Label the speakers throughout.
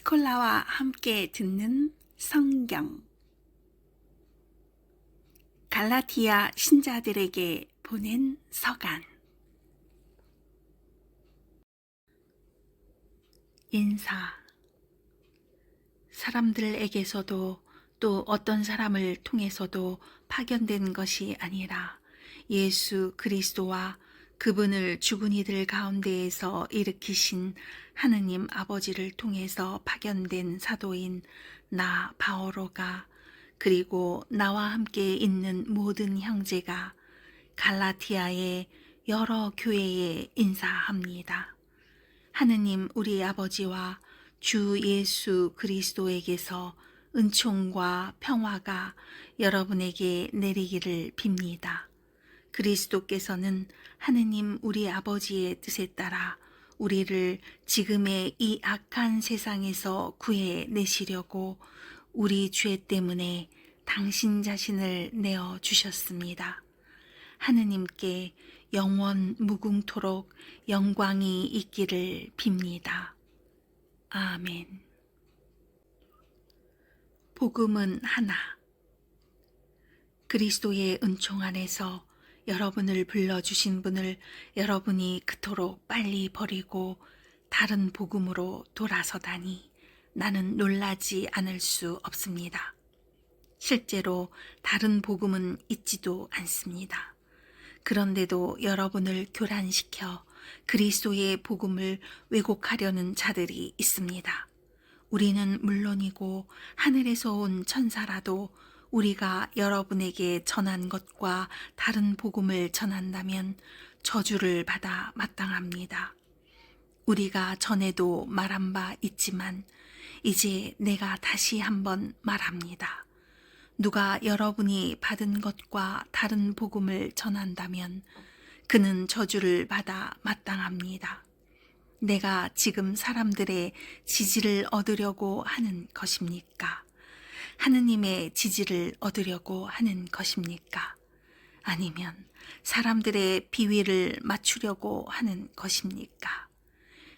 Speaker 1: 니콜라와 함께 듣는 성경. 갈라디아 신자들에게 보낸 서간. 인사. 사람들에게서도 또 어떤 사람을 통해서도 파견된 것이 아니라 예수 그리스도와 그분을 죽은 이들 가운데에서 일으키신 하느님 아버지를 통해서 파견된 사도인 나 바오로가, 그리고 나와 함께 있는 모든 형제가 갈라디아의 여러 교회에 인사합니다. 하느님 우리 아버지와 주 예수 그리스도에게서 은총과 평화가 여러분에게 내리기를 빕니다. 그리스도께서는 하느님 우리 아버지의 뜻에 따라 우리를 지금의 이 악한 세상에서 구해내시려고 우리 죄 때문에 당신 자신을 내어 주셨습니다. 하느님께 영원 무궁토록 영광이 있기를 빕니다. 아멘. 복음은 하나. 그리스도의 은총 안에서 여러분을 불러주신 분을 여러분이 그토록 빨리 버리고 다른 복음으로 돌아서다니 나는 놀라지 않을 수 없습니다. 실제로 다른 복음은 있지도 않습니다. 그런데도 여러분을 교란시켜 그리스도의 복음을 왜곡하려는 자들이 있습니다. 우리는 물론이고 하늘에서 온 천사라도 우리가 여러분에게 전한 것과 다른 복음을 전한다면 저주를 받아 마땅합니다. 우리가 전에도 말한 바 있지만 이제 내가 다시 한번 말합니다. 누가 여러분이 받은 것과 다른 복음을 전한다면 그는 저주를 받아 마땅합니다. 내가 지금 사람들의 지지를 얻으려고 하는 것입니까? 하느님의 지지를 얻으려고 하는 것입니까? 아니면 사람들의 비위를 맞추려고 하는 것입니까?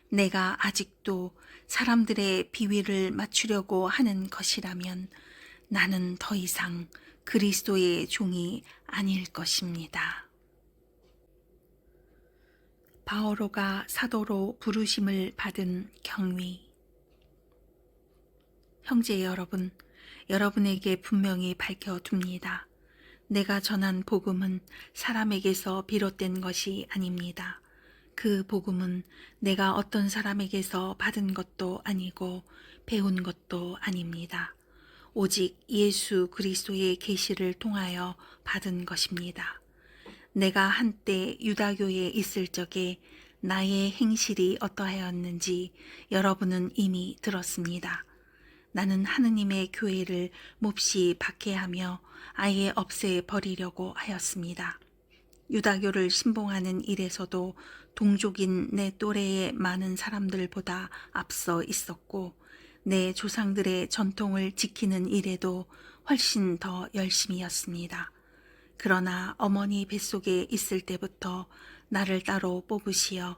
Speaker 1: 내가 아직도 사람들의 비위를 맞추려고 하는 것이라면 나는 더 이상 그리스도의 종이 아닐 것입니다. 바오로가 사도로 부르심을 받은 경위. 형제 여러분, 여러분에게 분명히 밝혀둡니다. 내가 전한 복음은 사람에게서 비롯된 것이 아닙니다. 그 복음은 내가 어떤 사람에게서 받은 것도 아니고 배운 것도 아닙니다. 오직 예수 그리스도의 계시를 통하여 받은 것입니다. 내가 한때 유다교에 있을 적에 나의 행실이 어떠하였는지 여러분은 이미 들었습니다. 나는 하느님의 교회를 몹시 박해하며 아예 없애버리려고 하였습니다. 유다교를 신봉하는 일에서도 동족인 내 또래의 많은 사람들보다 앞서 있었고 내 조상들의 전통을 지키는 일에도 훨씬 더 열심이었습니다. 그러나 어머니 뱃속에 있을 때부터 나를 따로 뽑으시어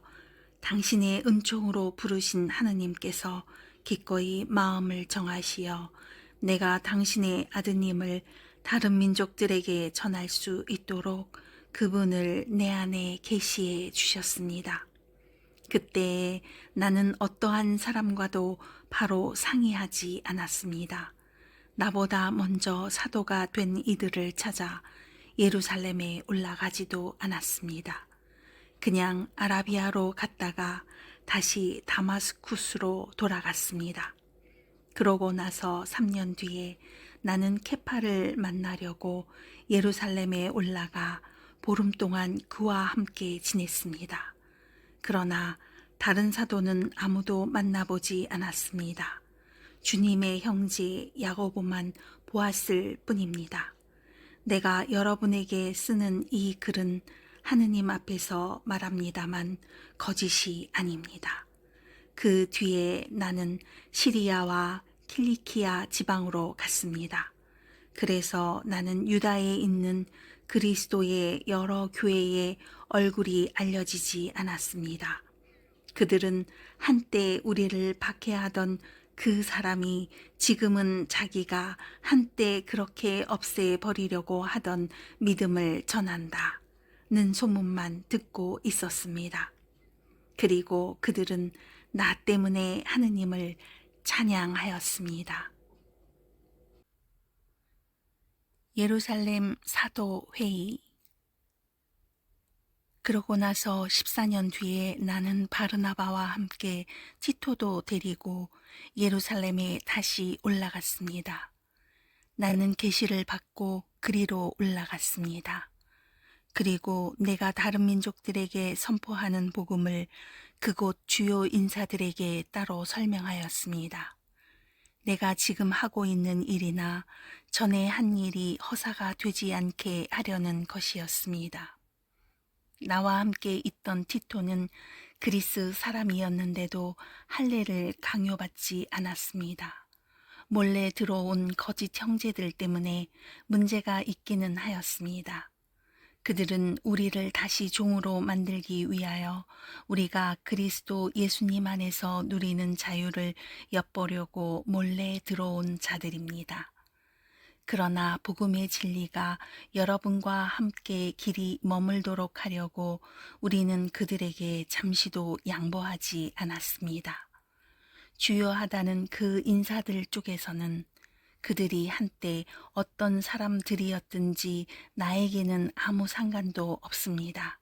Speaker 1: 당신의 은총으로 부르신 하느님께서 기꺼이 마음을 정하시어 내가 당신의 아드님을 다른 민족들에게 전할 수 있도록 그분을 내 안에 계시해 주셨습니다. 그때에 나는 어떠한 사람과도 바로 상의하지 않았습니다. 나보다 먼저 사도가 된 이들을 찾아 예루살렘에 올라가지도 않았습니다. 그냥 아라비아로 갔다가 다시 다마스쿠스로 돌아갔습니다. 그러고 나서 3년 뒤에 나는 케파를 만나려고 예루살렘에 올라가 보름 동안 그와 함께 지냈습니다. 그러나 다른 사도는 아무도 만나보지 않았습니다. 주님의 형제 야고보만 보았을 뿐입니다. 내가 여러분에게 쓰는 이 글은 하느님 앞에서 말합니다만 거짓이 아닙니다. 그 뒤에 나는 시리아와 킬리키아 지방으로 갔습니다. 그래서 나는 유다에 있는 그리스도의 여러 교회의 얼굴이 알려지지 않았습니다. 그들은 한때 우리를 박해하던 그 사람이 지금은 자기가 한때 그렇게 없애버리려고 하던 믿음을 전한다는 소문만 듣고 있었습니다. 그리고 그들은 나 때문에 하느님을 찬양하였습니다. 예루살렘 사도 회의. 그러고 나서 14년 뒤에 나는 바르나바와 함께 티토도 데리고 예루살렘에 다시 올라갔습니다. 나는 계시를 받고 그리로 올라갔습니다. 그리고 내가 다른 민족들에게 선포하는 복음을 그곳 주요 인사들에게 따로 설명하였습니다. 내가 지금 하고 있는 일이나 전에 한 일이 허사가 되지 않게 하려는 것이었습니다. 나와 함께 있던 티토는 그리스 사람이었는데도 할례를 강요받지 않았습니다. 몰래 들어온 거짓 형제들 때문에 문제가 있기는 하였습니다. 그들은 우리를 다시 종으로 만들기 위하여 우리가 그리스도 예수님 안에서 누리는 자유를 엿보려고 몰래 들어온 자들입니다. 그러나 복음의 진리가 여러분과 함께 길이 머물도록 하려고 우리는 그들에게 잠시도 양보하지 않았습니다. 주요하다는 그 인사들 쪽에서는 그들이 한때 어떤 사람들이었든지 나에게는 아무 상관도 없습니다.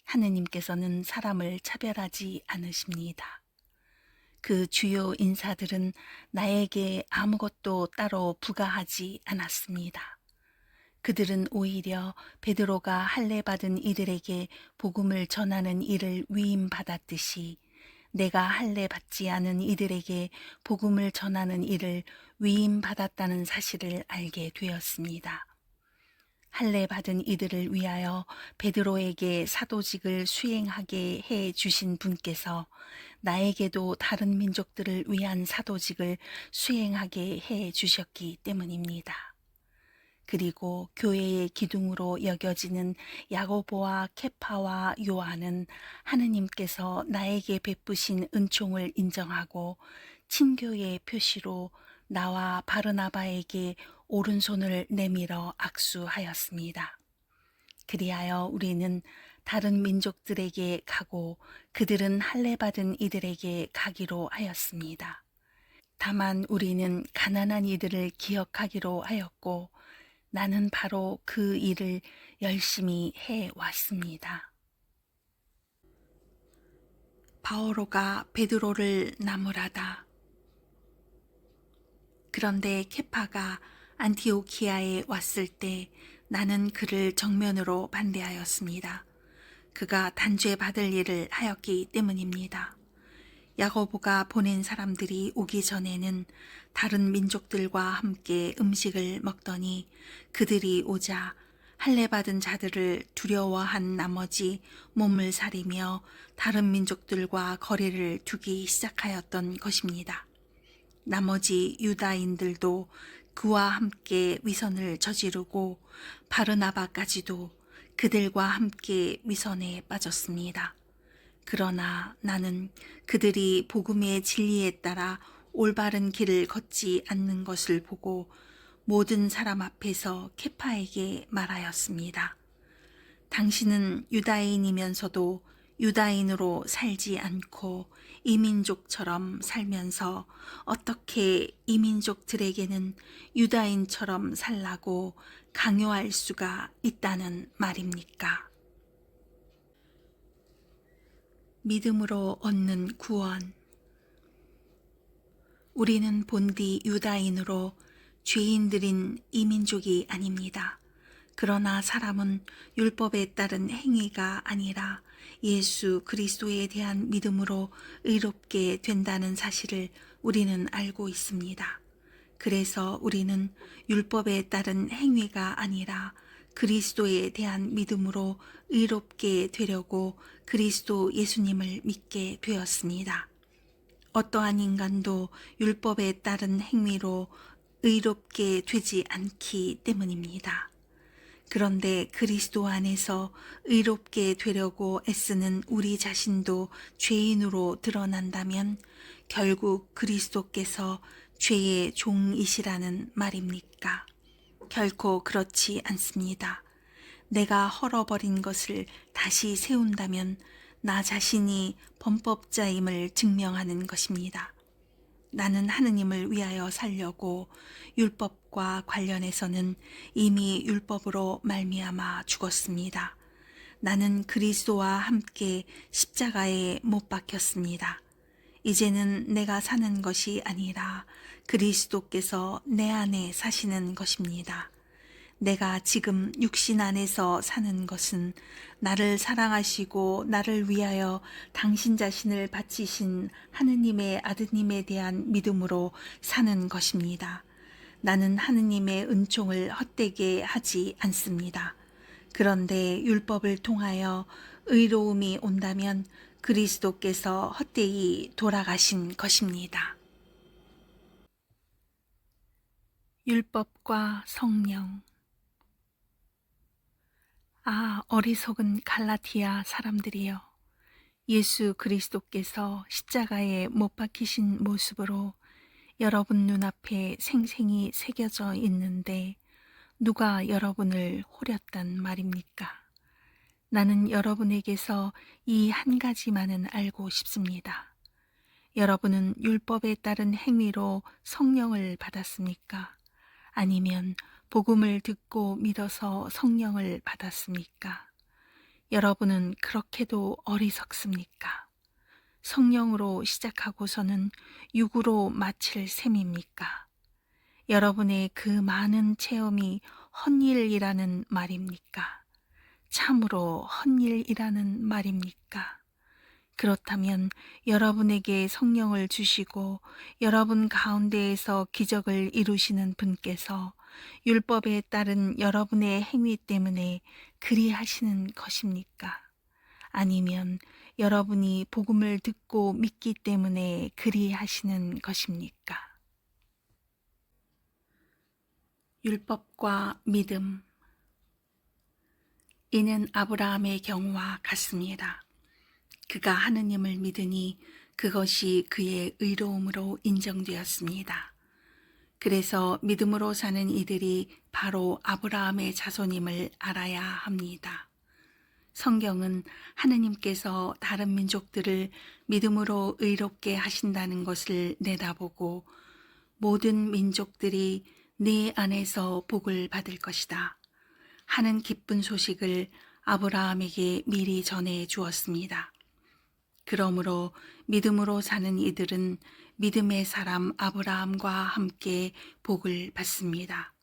Speaker 1: 하느님께서는 사람을 차별하지 않으십니다. 그 주요 인사들은 나에게 아무것도 따로 부과하지 않았습니다. 그들은 오히려 베드로가 할례 받은 이들에게 복음을 전하는 일을 위임받았듯이 내가 할례 받지 않은 이들에게 복음을 전하는 일을 위임받았다는 사실을 알게 되었습니다. 할례 받은 이들을 위하여 베드로에게 사도직을 수행하게 해 주신 분께서 나에게도 다른 민족들을 위한 사도직을 수행하게 해 주셨기 때문입니다. 그리고 교회의 기둥으로 여겨지는 야고보와 케파와 요한은 하느님께서 나에게 베푸신 은총을 인정하고 친교의 표시로 나와 바르나바에게 오른손을 내밀어 악수하였습니다. 그리하여 우리는 다른 민족들에게 가고 그들은 할례 받은 이들에게 가기로 하였습니다. 다만 우리는 가난한 이들을 기억하기로 하였고 나는 바로 그 일을 열심히 해왔습니다. 바오로가 베드로를 나무라다. 그런데 케파가 안티오키아에 왔을 때 나는 그를 정면으로 반대하였습니다. 그가 단죄받을 일을 하였기 때문입니다. 야고보가 보낸 사람들이 오기 전에는 다른 민족들과 함께 음식을 먹더니 그들이 오자 할례 받은 자들을 두려워한 나머지 몸을 사리며 다른 민족들과 거리를 두기 시작하였던 것입니다. 나머지 유다인들도 그와 함께 위선을 저지르고 바르나바까지도 그들과 함께 위선에 빠졌습니다. 그러나 나는 그들이 복음의 진리에 따라 올바른 길을 걷지 않는 것을 보고 모든 사람 앞에서 케파에게 말하였습니다. 당신은 유다인이면서도 유다인으로 살지 않고 이민족처럼 살면서 어떻게 이민족들에게는 유다인처럼 살라고 강요할 수가 있다는 말입니까? 믿음으로 얻는 구원. 우리는 본디 유다인으로 죄인들인 이민족이 아닙니다. 그러나 사람은 율법에 따른 행위가 아니라 예수 그리스도에 대한 믿음으로 의롭게 된다는 사실을 우리는 알고 있습니다. 그래서 우리는 율법에 따른 행위가 아니라 그리스도에 대한 믿음으로 의롭게 되려고 그리스도 예수님을 믿게 되었습니다. 어떠한 인간도 율법에 따른 행위로 의롭게 되지 않기 때문입니다. 그런데 그리스도 안에서 의롭게 되려고 애쓰는 우리 자신도 죄인으로 드러난다면 결국 그리스도께서 죄의 종이시라는 말입니까? 결코 그렇지 않습니다. 내가 헐어버린 것을 다시 세운다면 나 자신이 범법자임을 증명하는 것입니다. 나는 하느님을 위하여 살려고 율법과 관련해서는 이미 율법으로 말미암아 죽었습니다. 나는 그리스도와 함께 십자가에 못 박혔습니다. 이제는 내가 사는 것이 아니라 그리스도께서 내 안에 사시는 것입니다. 내가 지금 육신 안에서 사는 것은 나를 사랑하시고 나를 위하여 당신 자신을 바치신 하느님의 아드님에 대한 믿음으로 사는 것입니다. 나는 하느님의 은총을 헛되게 하지 않습니다. 그런데 율법을 통하여 의로움이 온다면 그리스도께서 헛되이 돌아가신 것입니다. 율법과 성령. 아, 어리석은 갈라디아 사람들이여. 예수 그리스도께서 십자가에 못 박히신 모습으로 여러분 눈앞에 생생히 새겨져 있는데 누가 여러분을 호렸단 말입니까? 나는 여러분에게서 이 한 가지만은 알고 싶습니다. 여러분은 율법에 따른 행위로 성령을 받았습니까? 아니면 복음을 듣고 믿어서 성령을 받았습니까? 여러분은 그렇게도 어리석습니까? 성령으로 시작하고서는 육으로 마칠 셈입니까? 여러분의 그 많은 체험이 헛일이라는 말입니까? 참으로 헛일이라는 말입니까? 그렇다면 여러분에게 성령을 주시고 여러분 가운데에서 기적을 이루시는 분께서 율법에 따른 여러분의 행위 때문에 그리하시는 것입니까? 아니면 여러분이 복음을 듣고 믿기 때문에 그리하시는 것입니까? 율법과 믿음. 이는 아브라함의 경우와 같습니다. 그가 하느님을 믿으니 그것이 그의 의로움으로 인정되었습니다. 그래서 믿음으로 사는 이들이 바로 아브라함의 자손임을 알아야 합니다. 성경은 하느님께서 다른 민족들을 믿음으로 의롭게 하신다는 것을 내다보고 모든 민족들이 네 안에서 복을 받을 것이다 하는 기쁜 소식을 아브라함에게 미리 전해 주었습니다. 그러므로 믿음으로 사는 이들은 믿음의 사람 아브라함과 함께 복을 받습니다.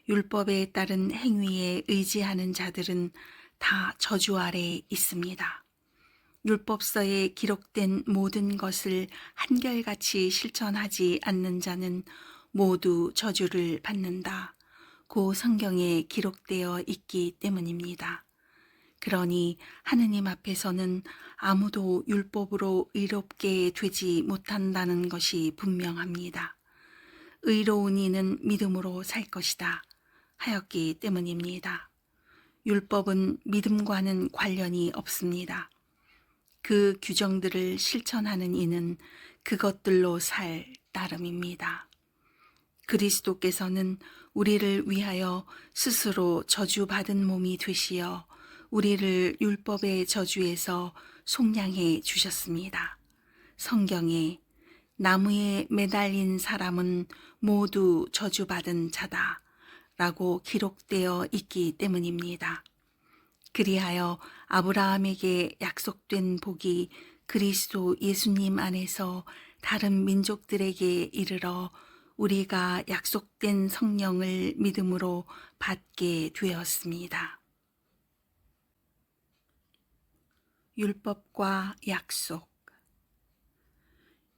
Speaker 1: 율법에 따른 행위에 의지하는 자들은 다 저주 아래 있습니다. 율법서에 기록된 모든 것을 한결같이 실천하지 않는 자는 모두 저주를 받는다. 고 성경에 기록되어 있기 때문입니다. 그러니 하느님 앞에서는 아무도 율법으로 의롭게 되지 못한다는 것이 분명합니다. 의로운 이는 믿음으로 살 것이다 하였기 때문입니다. 율법은 믿음과는 관련이 없습니다. 그 규정들을 실천하는 이는 그것들로 살 따름입니다. 그리스도께서는 우리를 위하여 스스로 저주받은 몸이 되시어 우리를 율법의 저주에서 속량해 주셨습니다. 성경에 나무에 매달린 사람은 모두 저주받은 자다 라고 기록되어 있기 때문입니다. 그리하여 아브라함에게 약속된 복이 그리스도 예수님 안에서 다른 민족들에게 이르러 우리가 약속된 성령을 믿음으로 받게 되었습니다. 율법과 약속.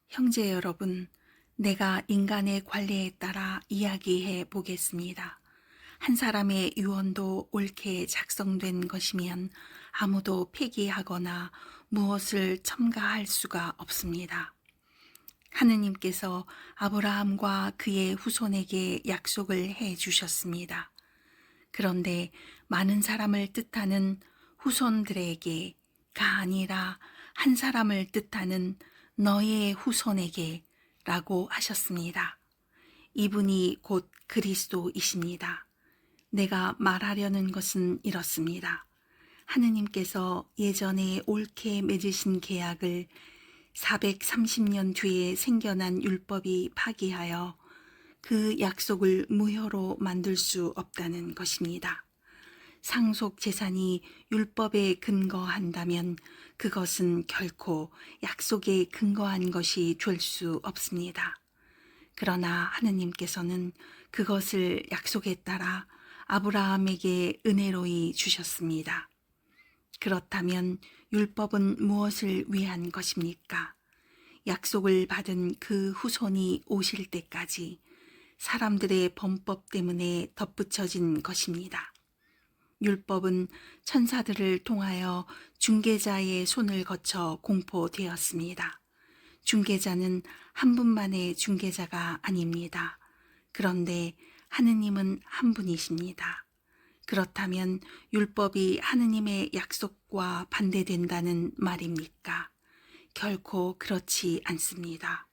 Speaker 1: 형제 여러분, 내가 인간의 관례에 따라 이야기해 보겠습니다. 한 사람의 유언도 옳게 작성된 것이면 아무도 폐기하거나 무엇을 첨가할 수가 없습니다. 하느님께서 아브라함과 그의 후손에게 약속을 해 주셨습니다. 그런데 많은 사람을 뜻하는 후손들에게가 아니라 한 사람을 뜻하는 너의 후손에게 라고 하셨습니다. 이분이 곧 그리스도이십니다. 내가 말하려는 것은 이렇습니다. 하느님께서 예전에 옳게 맺으신 계약을 430년 뒤에 생겨난 율법이 파기하여 그 약속을 무효로 만들 수 없다는 것입니다. 상속 재산이 율법에 근거한다면 그것은 결코 약속에 근거한 것이 될 수 없습니다. 그러나 하느님께서는 그것을 약속에 따라 아브라함에게 은혜로이 주셨습니다. 그렇다면 율법은 무엇을 위한 것입니까? 약속을 받은 그 후손이 오실 때까지 사람들의 범법 때문에 덧붙여진 것입니다. 율법은 천사들을 통하여 중개자의 손을 거쳐 공포되었습니다. 중개자는 한 분만의 중개자가 아닙니다. 그런데 하느님은 한 분이십니다. 그렇다면 율법이 하느님의 약속과 반대된다는 말입니까? 결코 그렇지 않습니다.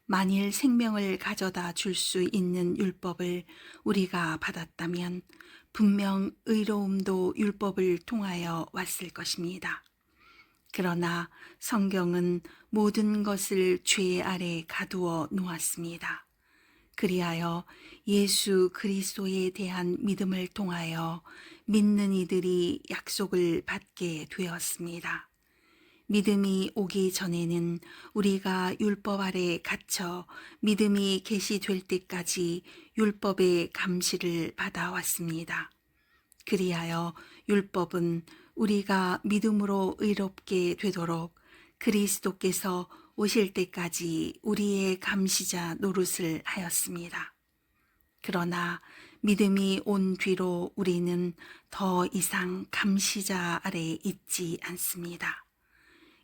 Speaker 1: 만일 생명을 가져다 줄 수 있는 율법을 우리가 받았다면 분명 의로움도 율법을 통하여 왔을 것입니다. 그러나 성경은 모든 것을 죄 아래 가두어 놓았습니다. 그리하여 예수 그리스도에 대한 믿음을 통하여 믿는 이들이 약속을 받게 되었습니다. 믿음이 오기 전에는 우리가 율법 아래 갇혀 믿음이 계시될 때까지 율법의 감시를 받아왔습니다. 그리하여 율법은 우리가 믿음으로 의롭게 되도록 그리스도께서 오실 때까지 우리의 감시자 노릇을 하였습니다. 그러나 믿음이 온 뒤로 우리는 더 이상 감시자 아래 있지 않습니다.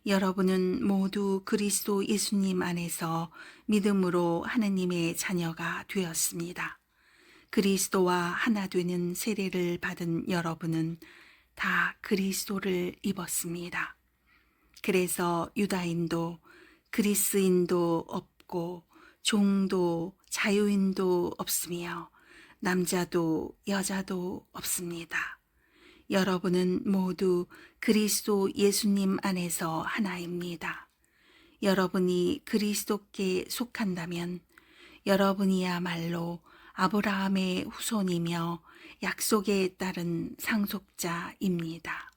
Speaker 1: 여러분은 모두 그리스도 예수님 안에서 믿음으로 하느님의 자녀가 되었습니다. 그리스도와 하나 되는 세례를 받은 여러분은 다 그리스도를 입었습니다. 그래서 유다인도 그리스인도 없고 종도 자유인도 없으며 남자도 여자도 없습니다. 여러분은 모두 그리스도 예수님 안에서 하나입니다. 여러분이 그리스도께 속한다면 여러분이야말로 아브라함의 후손이며 약속에 따른 상속자입니다.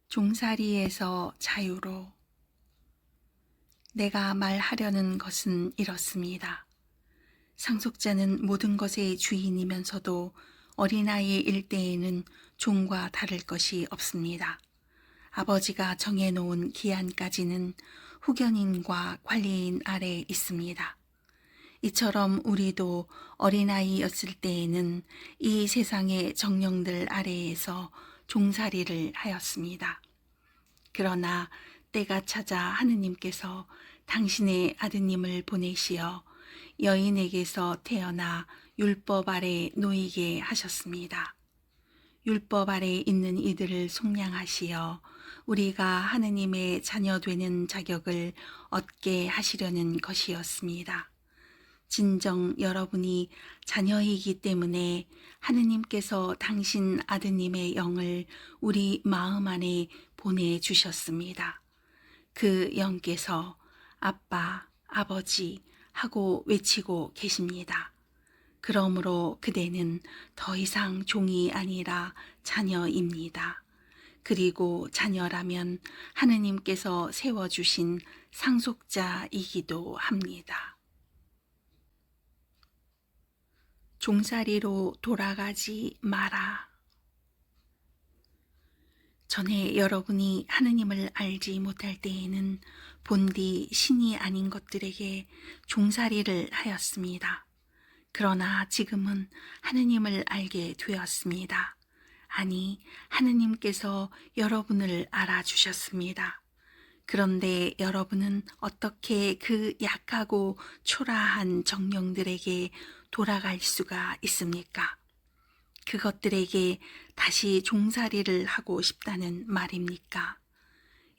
Speaker 1: 종살이에서 자유로. 내가 말하려는 것은 이렇습니다. 상속자는 모든 것의 주인이면서도 어린아이일 때에는 종과 다를 것이 없습니다. 아버지가 정해놓은 기한까지는 후견인과 관리인 아래 있습니다. 이처럼 우리도 어린아이였을 때에는 이 세상의 정령들 아래에서 종살이를 하였습니다. 그러나 때가 찾아 하느님께서 당신의 아드님을 보내시어 여인에게서 태어나 율법 아래 놓이게 하셨습니다. 율법 아래 있는 이들을 속량하시어 우리가 하느님의 자녀 되는 자격을 얻게 하시려는 것이었습니다. 진정 여러분이 자녀이기 때문에 하느님께서 당신 아드님의 영을 우리 마음 안에 보내주셨습니다. 그 영께서 아빠, 아버지 하고 외치고 계십니다. 그러므로 그대는 더 이상 종이 아니라 자녀입니다. 그리고 자녀라면 하느님께서 세워주신 상속자이기도 합니다. 종살이로 돌아가지 마라. 전에 여러분이 하느님을 알지 못할 때에는 본디 신이 아닌 것들에게 종살이를 하였습니다. 그러나 지금은 하느님을 알게 되었습니다. 아니, 하느님께서 여러분을 알아주셨습니다. 그런데 여러분은 어떻게 그 약하고 초라한 정령들에게 돌아갈 수가 있습니까? 그것들에게 다시 종살이를 하고 싶다는 말입니까?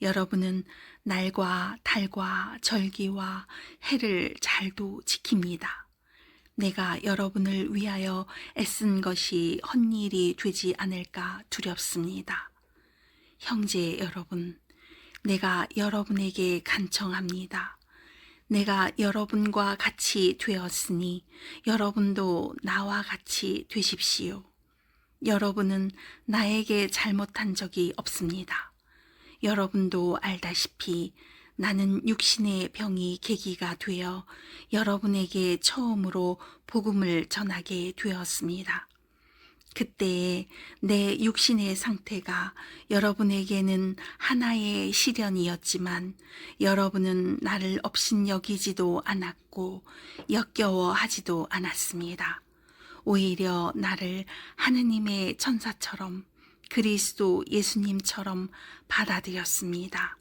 Speaker 1: 여러분은 날과 달과 절기와 해를 잘도 지킵니다. 내가 여러분을 위하여 애쓴 것이 헛일이 되지 않을까 두렵습니다. 형제 여러분, 내가 여러분에게 간청합니다. 내가 여러분과 같이 되었으니 여러분도 나와 같이 되십시오. 여러분은 나에게 잘못한 적이 없습니다. 여러분도 알다시피 나는 육신의 병이 계기가 되어 여러분에게 처음으로 복음을 전하게 되었습니다. 그때에 내 육신의 상태가 여러분에게는 하나의 시련이었지만 여러분은 나를 업신여기지도 않았고 역겨워하지도 않았습니다. 오히려 나를 하느님의 천사처럼 그리스도 예수님처럼 받아들였습니다.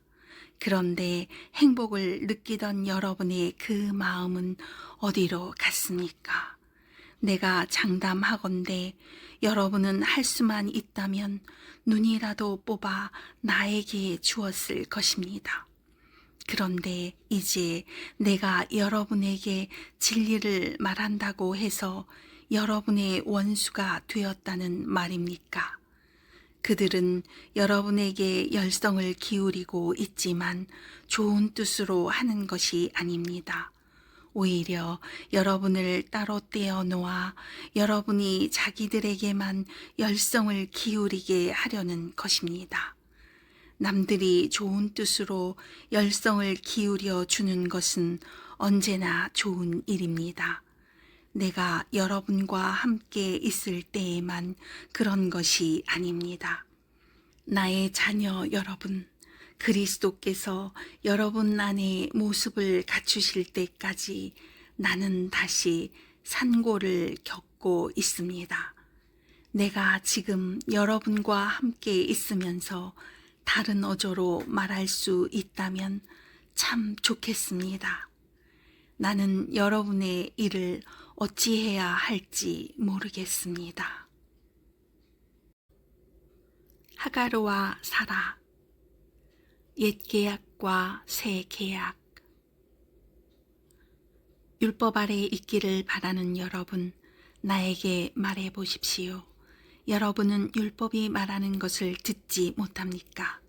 Speaker 1: 그런데 행복을 느끼던 여러분의 그 마음은 어디로 갔습니까? 내가 장담하건대 여러분은 할 수만 있다면 눈이라도 뽑아 나에게 주었을 것입니다. 그런데 이제 내가 여러분에게 진리를 말한다고 해서 여러분의 원수가 되었다는 말입니까? 그들은 여러분에게 열성을 기울이고 있지만 좋은 뜻으로 하는 것이 아닙니다. 오히려 여러분을 따로 떼어 놓아 여러분이 자기들에게만 열성을 기울이게 하려는 것입니다. 남들이 좋은 뜻으로 열성을 기울여 주는 것은 언제나 좋은 일입니다. 내가 여러분과 함께 있을 때에만 그런 것이 아닙니다. 나의 자녀 여러분, 그리스도께서 여러분 안에 모습을 갖추실 때까지 나는 다시 산고를 겪고 있습니다. 내가 지금 여러분과 함께 있으면서 다른 어조로 말할 수 있다면 참 좋겠습니다. 나는 여러분의 일을 어찌해야 할지 모르겠습니다. 하가르와 사라, 옛 계약과 새 계약. 율법 아래 있기를 바라는 여러분, 나에게 말해 보십시오. 여러분은 율법이 말하는 것을 듣지 못합니까?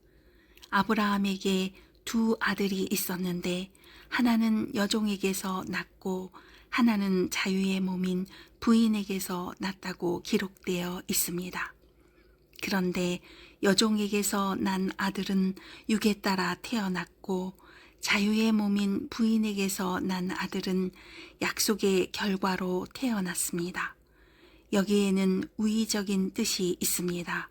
Speaker 1: 아브라함에게 두 아들이 있었는데 하나는 여종에게서 낳고 하나는 자유의 몸인 부인에게서 낳았다고 기록되어 있습니다. 그런데 여종에게서 난 아들은 육에 따라 태어났고 자유의 몸인 부인에게서 난 아들은 약속의 결과로 태어났습니다. 여기에는 우의적인 뜻이 있습니다.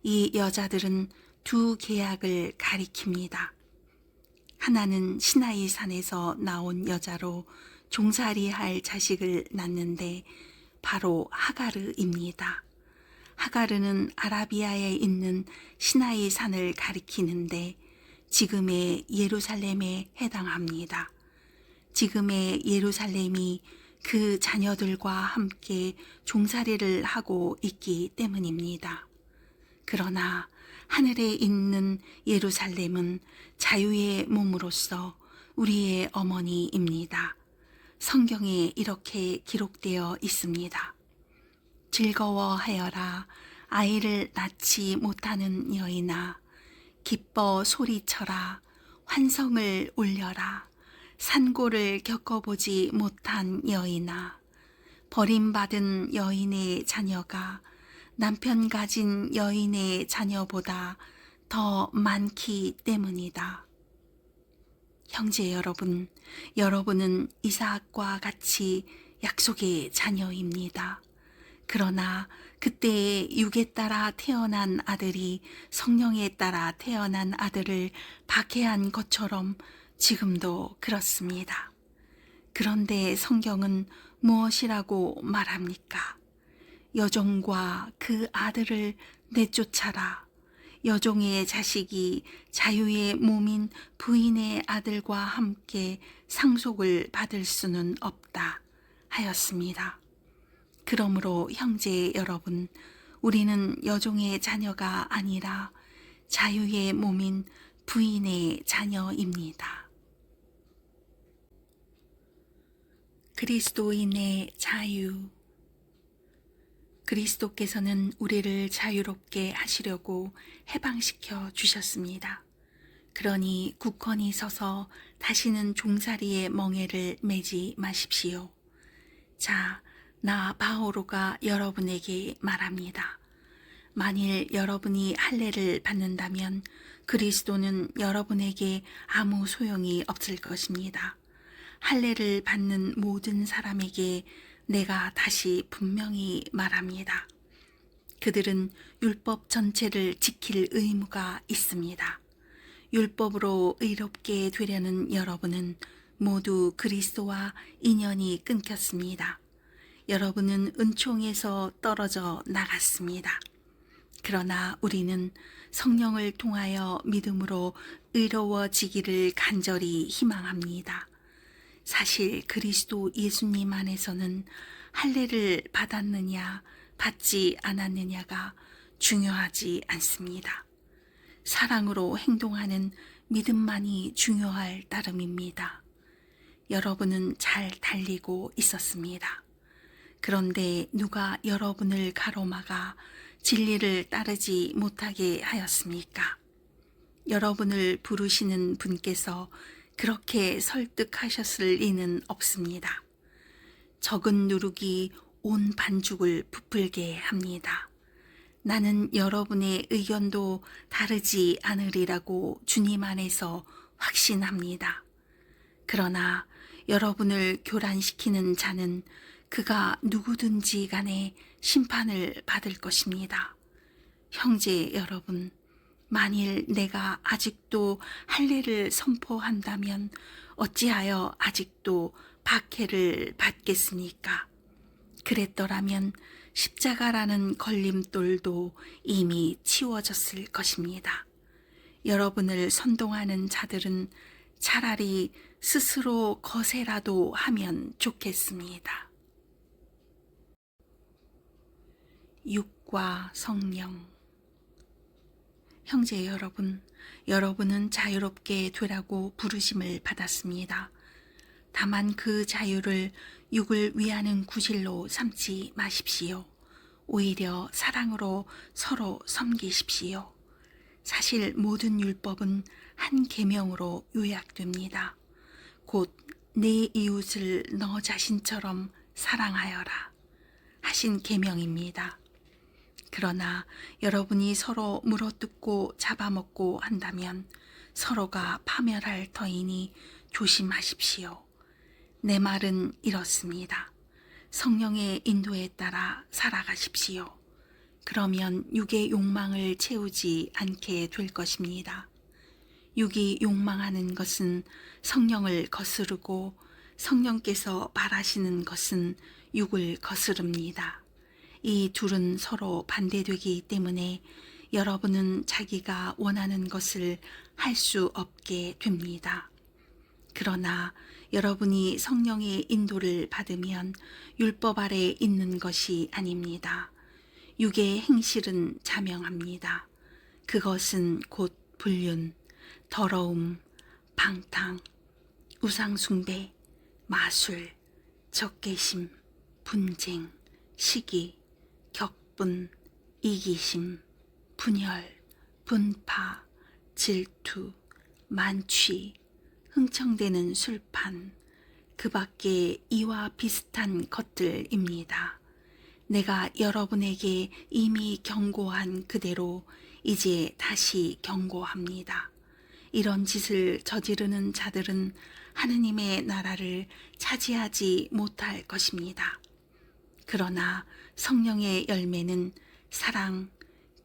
Speaker 1: 이 여자들은 두 계약을 가리킵니다. 하나는 시나이 산에서 나온 여자로 종살이할 자식을 낳는데 바로 하가르입니다. 하가르는 아라비아에 있는 시나이 산을 가리키는데 지금의 예루살렘에 해당합니다. 지금의 예루살렘이 그 자녀들과 함께 종살이를 하고 있기 때문입니다. 그러나 하늘에 있는 예루살렘은 자유의 몸으로서 우리의 어머니입니다. 성경에 이렇게 기록되어 있습니다. 즐거워하여라, 아이를 낳지 못하는 여인아. 기뻐 소리쳐라, 환성을 울려라. 산고를 겪어보지 못한 여인아. 버림받은 여인의 자녀가 남편 가진 여인의 자녀보다 더 많기 때문이다. 형제 여러분, 여러분은 이삭과 같이 약속의 자녀입니다. 그러나 그때에 육에 따라 태어난 아들이 성령에 따라 태어난 아들을 박해한 것처럼 지금도 그렇습니다. 그런데 성경은 무엇이라고 말합니까? 여종과 그 아들을 내쫓아라. 여종의 자식이 자유의 몸인 부인의 아들과 함께 상속을 받을 수는 없다 하였습니다. 그러므로 형제 여러분, 우리는 여종의 자녀가 아니라 자유의 몸인 부인의 자녀입니다. 그리스도인의 자유. 그리스도께서는 우리를 자유롭게 하시려고 해방시켜 주셨습니다. 그러니 굳건히 서서 다시는 종살이의 멍에를 매지 마십시오. 자, 나 바오로가 여러분에게 말합니다. 만일 여러분이 할례를 받는다면 그리스도는 여러분에게 아무 소용이 없을 것입니다. 할례를 받는 모든 사람에게 내가 다시 분명히 말합니다. 그들은 율법 전체를 지킬 의무가 있습니다. 율법으로 의롭게 되려는 여러분은 모두 그리스도와 인연이 끊겼습니다. 여러분은 은총에서 떨어져 나갔습니다. 그러나 우리는 성령을 통하여 믿음으로 의로워지기를 간절히 희망합니다. 사실 그리스도 예수님 안에서는 할례를 받았느냐 받지 않았느냐가 중요하지 않습니다. 사랑으로 행동하는 믿음만이 중요할 따름입니다. 여러분은 잘 달리고 있었습니다. 그런데 누가 여러분을 가로막아 진리를 따르지 못하게 하였습니까? 여러분을 부르시는 분께서 그렇게 설득하셨을 리는 없습니다. 적은 누룩이 온 반죽을 부풀게 합니다. 나는 여러분의 의견도 다르지 않으리라고 주님 안에서 확신합니다. 그러나 여러분을 교란시키는 자는 그가 누구든지 간에 심판을 받을 것입니다. 형제 여러분, 만일 내가 아직도 할례를 선포한다면 어찌하여 아직도 박해를 받겠습니까? 그랬더라면 십자가라는 걸림돌도 이미 치워졌을 것입니다. 여러분을 선동하는 자들은 차라리 스스로 거세라도 하면 좋겠습니다. 육과 성령. 형제 여러분, 여러분은 자유롭게 되라고 부르심을 받았습니다. 다만 그 자유를 육을 위하는 구실로 삼지 마십시오. 오히려 사랑으로 서로 섬기십시오. 사실 모든 율법은 한 계명으로 요약됩니다. 곧 내 이웃을 너 자신처럼 사랑하여라 하신 계명입니다. 그러나 여러분이 서로 물어뜯고 잡아먹고 한다면 서로가 파멸할 터이니 조심하십시오. 내 말은 이렇습니다. 성령의 인도에 따라 살아가십시오. 그러면 육의 욕망을 채우지 않게 될 것입니다. 육이 욕망하는 것은 성령을 거스르고 성령께서 바라시는 것은 육을 거스릅니다. 이 둘은 서로 반대되기 때문에 여러분은 자기가 원하는 것을 할 수 없게 됩니다. 그러나 여러분이 성령의 인도를 받으면 율법 아래 있는 것이 아닙니다. 육의 행실은 자명합니다. 그것은 곧 불륜, 더러움, 방탕, 우상숭배, 마술, 적개심, 분쟁, 시기, 격분, 이기심, 분열, 분파, 질투, 만취, 흥청대는 술판, 그 밖에 이와 비슷한 것들입니다. 내가 여러분에게 이미 경고한 그대로 이제 다시 경고합니다. 이런 짓을 저지르는 자들은 하느님의 나라를 차지하지 못할 것입니다. 그러나 성령의 열매는 사랑,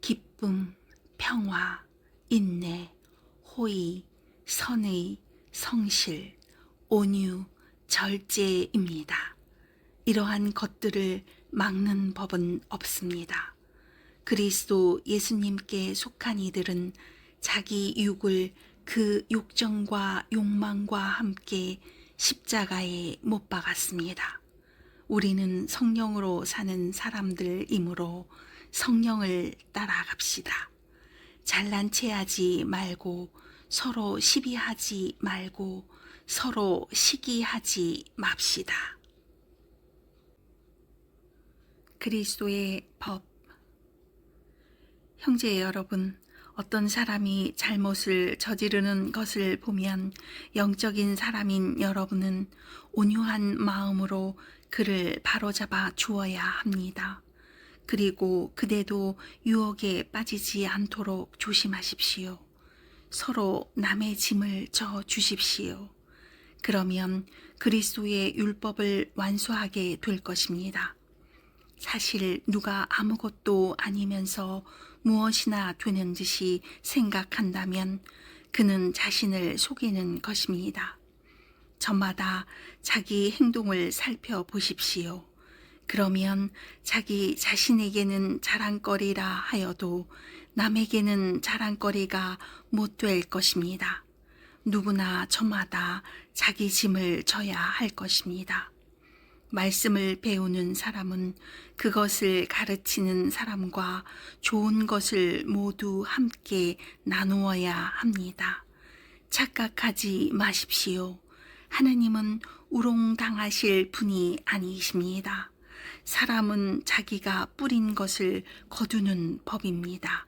Speaker 1: 기쁨, 평화, 인내, 호의, 선의, 성실, 온유, 절제입니다. 이러한 것들을 막는 법은 없습니다. 그리스도 예수님께 속한 이들은 자기 육을 그 욕정과 욕망과 함께 십자가에 못 박았습니다. 우리는 성령으로 사는 사람들이므로 성령을 따라갑시다. 잘난 체하지 말고 서로 시비하지 말고 서로 시기하지 맙시다. 그리스도의 법. 형제 여러분, 어떤 사람이 잘못을 저지르는 것을 보면 영적인 사람인 여러분은 온유한 마음으로 그를 바로잡아 주어야 합니다. 그리고 그대도 유혹에 빠지지 않도록 조심하십시오. 서로 남의 짐을 져 주십시오. 그러면 그리스도의 율법을 완수하게 될 것입니다. 사실 누가 아무것도 아니면서 무엇이나 되는 듯이 생각한다면 그는 자신을 속이는 것입니다. 저마다 자기 행동을 살펴보십시오. 그러면 자기 자신에게는 자랑거리라 하여도 남에게는 자랑거리가 못 될 것입니다. 누구나 저마다 자기 짐을 져야 할 것입니다. 말씀을 배우는 사람은 그것을 가르치는 사람과 좋은 것을 모두 함께 나누어야 합니다. 착각하지 마십시오. 하느님은 우롱당하실 분이 아니십니다. 사람은 자기가 뿌린 것을 거두는 법입니다.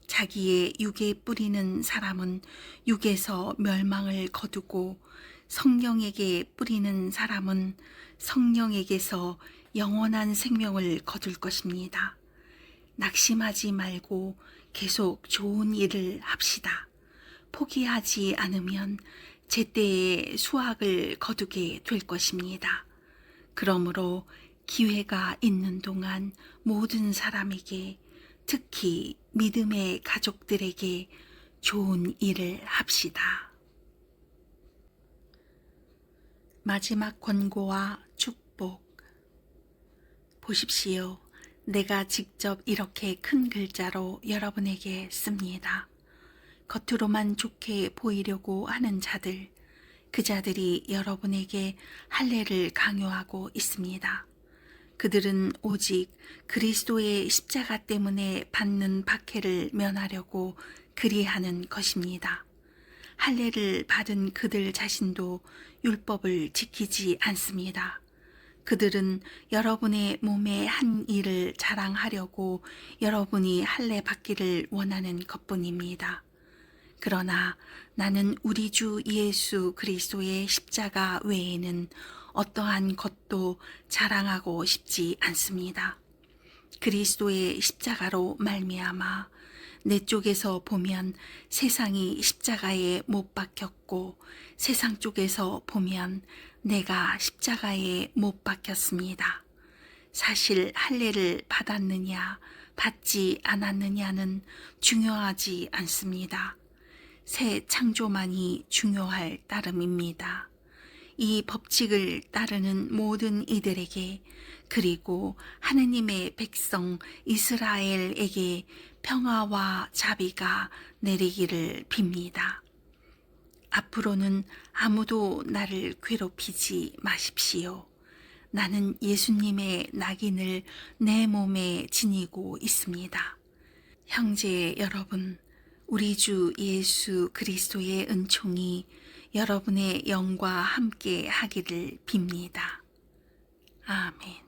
Speaker 1: 자기의 육에 뿌리는 사람은 육에서 멸망을 거두고 성령에게 뿌리는 사람은 성령에게서 영원한 생명을 거둘 것입니다. 낙심하지 말고 계속 좋은 일을 합시다. 포기하지 않으면 제때에 수확을 거두게 될 것입니다. 그러므로 기회가 있는 동안 모든 사람에게, 특히 믿음의 가족들에게 좋은 일을 합시다. 마지막 권고와 축복. 보십시오. 내가 직접 이렇게 큰 글자로 여러분에게 씁니다. 겉으로만 좋게 보이려고 하는 자들, 그 자들이 여러분에게 할례를 강요하고 있습니다. 그들은 오직 그리스도의 십자가 때문에 받는 박해를 면하려고 그리하는 것입니다. 할례를 받은 그들 자신도 율법을 지키지 않습니다. 그들은 여러분의 몸의 한 일을 자랑하려고 여러분이 할례 받기를 원하는 것뿐입니다. 그러나 나는 우리 주 예수 그리스도의 십자가 외에는 어떠한 것도 자랑하고 싶지 않습니다. 그리스도의 십자가로 말미암아 내 쪽에서 보면 세상이 십자가에 못 박혔고 세상 쪽에서 보면 내가 십자가에 못 박혔습니다. 사실 할례를 받았느냐 받지 않았느냐는 중요하지 않습니다. 새 창조만이 중요할 따름입니다. 이 법칙을 따르는 모든 이들에게, 그리고 하느님의 백성 이스라엘에게 평화와 자비가 내리기를 빕니다. 앞으로는 아무도 나를 괴롭히지 마십시오. 나는 예수님의 낙인을 내 몸에 지니고 있습니다. 형제 여러분, 우리 주 예수 그리스도의 은총이 여러분의 영과 함께 하기를 빕니다. 아멘.